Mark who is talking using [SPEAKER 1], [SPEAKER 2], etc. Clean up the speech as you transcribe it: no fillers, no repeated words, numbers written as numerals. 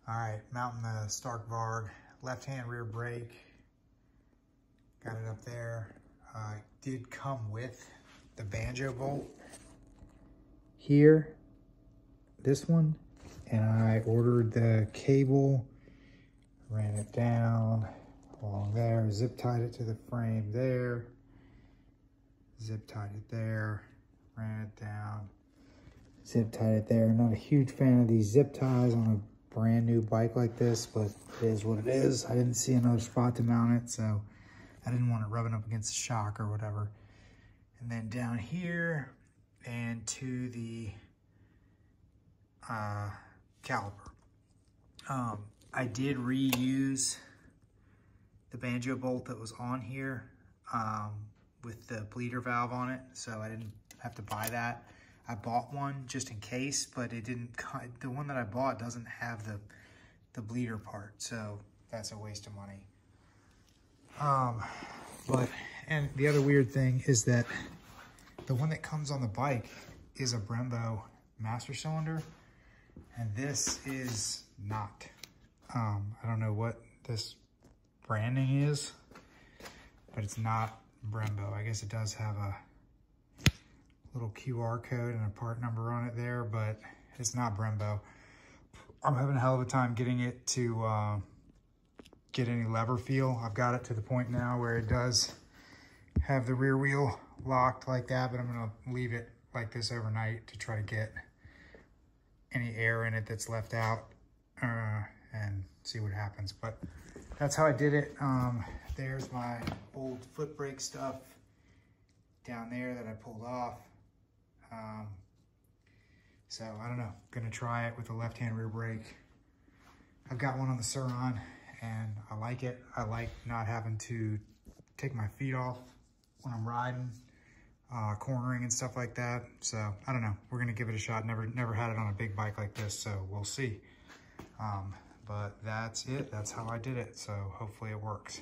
[SPEAKER 1] All right, mounting the Stark Varg, left-hand rear brake. Got it up there. Did come with the banjo bolt here, this one, and I ordered the cable, ran it down along there, zip tied it to the frame there, zip tied it there, ran it down, zip tied it there. Not a huge fan of these zip ties on a brand new bike like this, but it is what it is. I didn't see another spot to mount it, so I didn't want it rubbing up against the shock or whatever. And then down here and to the caliper. I did reuse the banjo bolt that was on here with the bleeder valve on it, so I didn't have to buy that. I bought one just in case, but it didn't. The one that I bought doesn't have the bleeder part, so that's a waste of money. And the other weird thing is that the one that comes on the bike is a Brembo master cylinder, and this is not. I don't know what this branding is, but it's not Brembo. I guess it does have a little QR code and a part number on it there, but it's not Brembo. I'm having a hell of a time getting it to get any lever feel. I've got it to the point now where it does have the rear wheel locked like that, but I'm gonna leave it like this overnight to try to get any air in it that's left out and see what happens. But that's how I did it. There's my old foot brake stuff down there that I pulled off. So I don't know, gonna try it with the left-hand rear brake. I've got one on the Sur-Ron and I like it. I like not having to take my feet off when I'm riding, cornering and stuff like that. So I don't know, we're gonna give it a shot. Never had it on a big bike like this, so we'll see. But that's it, that's how I did it. So hopefully it works.